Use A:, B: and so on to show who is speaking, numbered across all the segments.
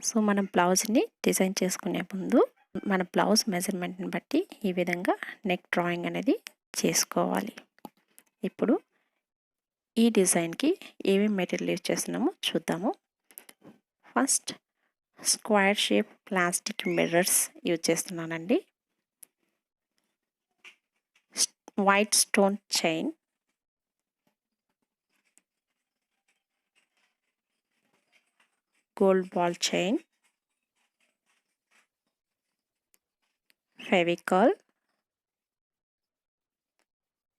A: So మనం బ్లౌజ్ని design చేసుకునే ముందు మన బ్లౌజ్ మెజర్మెంట్ని బట్టి ఈ విధంగా నెక్ డ్రాయింగ్ అనేది చేసుకోవాలి. ఇప్పుడు ఈ డిజైన్కి ఏమేమి మెటీరియల్ యూజ్ చేస్తున్నామో చూద్దాము. First square shape plastic mirrors use చేస్తున్నానండి. White stone chain, gold ball chain, Fevicol,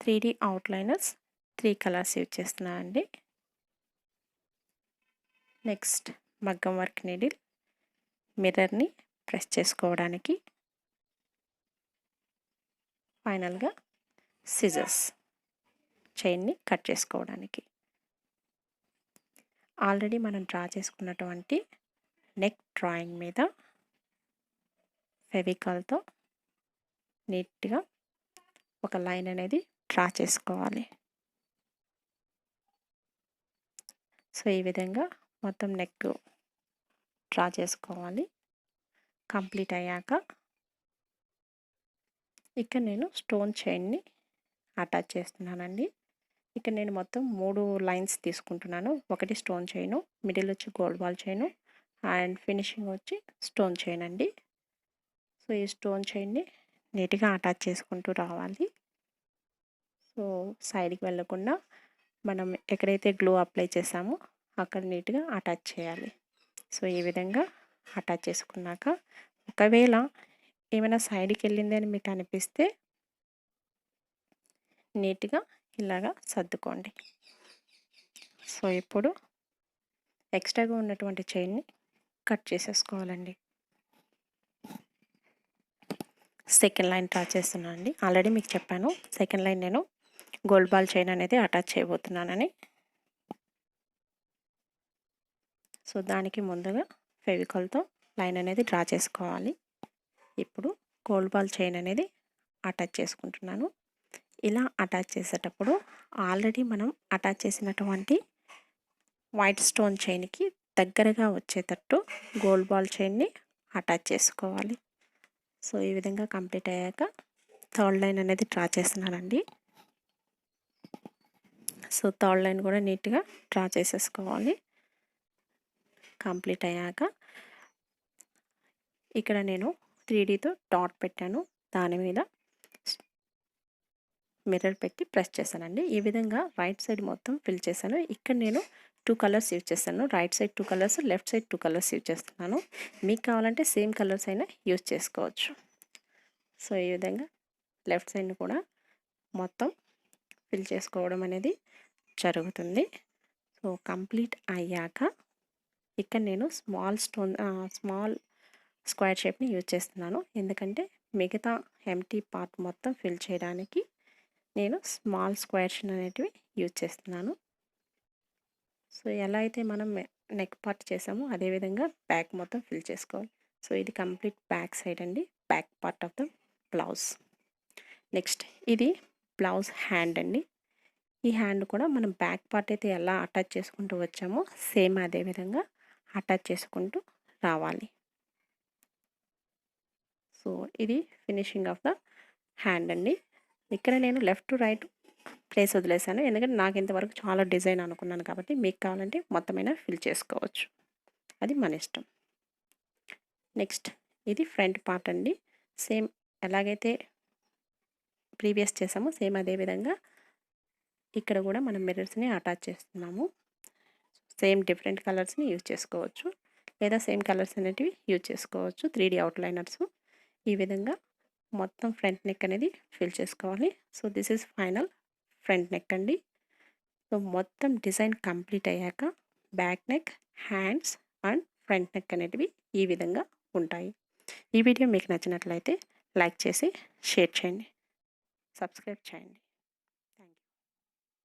A: 3D outliners 3 colours use చేస్తున్నానండి. నెక్స్ట్ మగ్గం వర్క్ నీడిల్, మిర్రర్ని ప్రెస్ చేసుకోవడానికి, ఫైనల్గా సిజర్స్ చైన్ని కట్ చేసుకోవడానికి. ఆల్రెడీ మనం డ్రా చేసుకున్నటువంటి నెక్ డ్రాయింగ్ మీద ఫెవికాల్తో నీట్గా ఒక లైన్ అనేది డ్రా చేసుకోవాలి. సో ఈ విధంగా మొత్తం నెక్ డ్రా చేసుకోవాలి. కంప్లీట్ అయ్యాక ఇక్కడ నేను స్టోన్ చైన్ని అటాచ్ చేస్తున్నానండి. ఇక్కడ నేను మొత్తం 3 లైన్స్ తీసుకుంటున్నాను. ఒకటి స్టోన్ చైను, మిడిల్ వచ్చి gold ball chain and finishing వచ్చి స్టోన్ చైన్ అండి. సో ఈ స్టోన్ చైన్ని నీట్గా అటాచ్ చేసుకుంటూ రావాలి. సో సైడ్కి వెళ్ళకుండా మనం ఎక్కడైతే గ్లూ అప్లై చేసామో అక్కడ నీట్గా అటాచ్ చేయాలి. సో ఈ విధంగా అటాచ్ చేసుకున్నాక ఒకవేళ ఏమైనా సైడ్కి వెళ్ళింది అని మీకు అనిపిస్తే నీట్గా ఇలాగా సర్దుకోండి. సో ఇప్పుడు ఎక్స్ట్రాగా ఉన్నటువంటి చైన్ని కట్ చేసేసుకోవాలండి. సెకండ్ లైన్ డ్రా చేస్తున్నాను అండి. ఆల్రెడీ మీకు చెప్పాను సెకండ్ లైన్ నేను గోల్డ్ బాల్ చైన్ అనేది అటాచ్ చేయబోతున్నానని. సో దానికి ముందుగా ఫెవికాల్తో లైన్ అనేది డ్రా చేసుకోవాలి. ఇప్పుడు గోల్డ్ బాల్ చైన్ అనేది అటాచ్ చేసుకుంటున్నాను. ఇలా అటాచ్ చేసేటప్పుడు ఆల్రెడీ మనం అటాచ్ చేసినటువంటి వైట్ స్టోన్ చైన్కి దగ్గరగా వచ్చేటట్టు గోల్డ్ బాల్ చైన్ని అటాచ్ చేసుకోవాలి. సో ఈ విధంగా కంప్లీట్ అయ్యాక థర్డ్ లైన్ అనేది డ్రా చేస్తున్నానండి. సో థర్డ్ లైన్ కూడా నీట్గా డ్రా చేసేసుకోవాలి. కంప్లీట్ అయ్యాక ఇక్కడ నేను 3Dతో డాట్ పెట్టాను. దాని మీద మిర్రర్ పెట్టి ప్రెస్ చేశానండి. ఈ విధంగా రైట్ సైడ్ మొత్తం ఫిల్ చేశాను. ఇక్కడ నేను 2 కలర్స్ యూజ్ చేస్తాను. Right side 2 colours, left side 2 colours use చేస్తున్నాను. మీకు కావాలంటే సేమ్ కలర్స్ అయినా యూజ్ చేసుకోవచ్చు. సో ఈ విధంగా లెఫ్ట్ సైడ్ని కూడా మొత్తం ఫిల్ చేసుకోవడం అనేది జరుగుతుంది. సో కంప్లీట్ అయ్యాక ఇక్కడ నేను స్మాల్ స్క్వేర్ షేప్ని యూజ్ చేస్తున్నాను. ఎందుకంటే మిగతా ఎంటీ పార్ట్ మొత్తం ఫిల్ చేయడానికి నేను స్మాల్ స్క్వేర్స్ అనేటివి యూజ్ చేస్తున్నాను. సో ఎలా అయితే మనం నెక్ పార్ట్ చేసామో అదేవిధంగా బ్యాక్ మొత్తం ఫిల్ చేసుకోవాలి. సో ఇది కంప్లీట్ బ్యాక్ సైడ్ అండి, back part of the blouse. Next ఇది బ్లౌజ్ హ్యాండ్ అండి. ఈ హ్యాండ్ కూడా మనం బ్యాక్ పార్ట్ అయితే ఎలా అటాచ్ చేసుకుంటూ వచ్చామో సేమ్ అదే విధంగా అటాచ్ చేసుకుంటూ రావాలి. సో ఇది ఫినిషింగ్ ఆఫ్ ద హ్యాండ్ అండి. ఇక్కడ నేను లెఫ్ట్ టు రైట్ ప్లేస్ వదిలేసాను, ఎందుకంటే నాకు ఇంతవరకు చాలా డిజైన్ అనుకున్నాను కాబట్టి మీకు కావాలంటే మొత్తమైనా ఫిల్ చేసుకోవచ్చు, అది మన ఇష్టం. నెక్స్ట్ ఇది ఫ్రంట్ పార్ట్ అండి. సేమ్ ఎలాగైతే ప్రీవియస్ చేసామో సేమ్ అదే విధంగా ఇక్కడ కూడా మనం మిర్రర్స్ని అటాచ్ చేస్తున్నాము. సేమ్ డిఫరెంట్ కలర్స్ని యూజ్ చేసుకోవచ్చు, లేదా సేమ్ కలర్స్ అనేటివి యూజ్ చేసుకోవచ్చు. 3D అవుట్లైనర్స్ ఈ విధంగా మొత్తం ఫ్రంట్ నెక్ అనేది ఫిల్ చేసుకోవాలి. So this is final front neck అండి. సో మొత్తం డిజైన్ కంప్లీట్ అయ్యాక back neck, hands and front neck అనేటివి ఈ విధంగా ఉంటాయి. ఈ వీడియో మీకు నచ్చినట్లయితే లైక్ చేసి షేర్ చేయండి, సబ్స్క్రైబ్ చేయండి.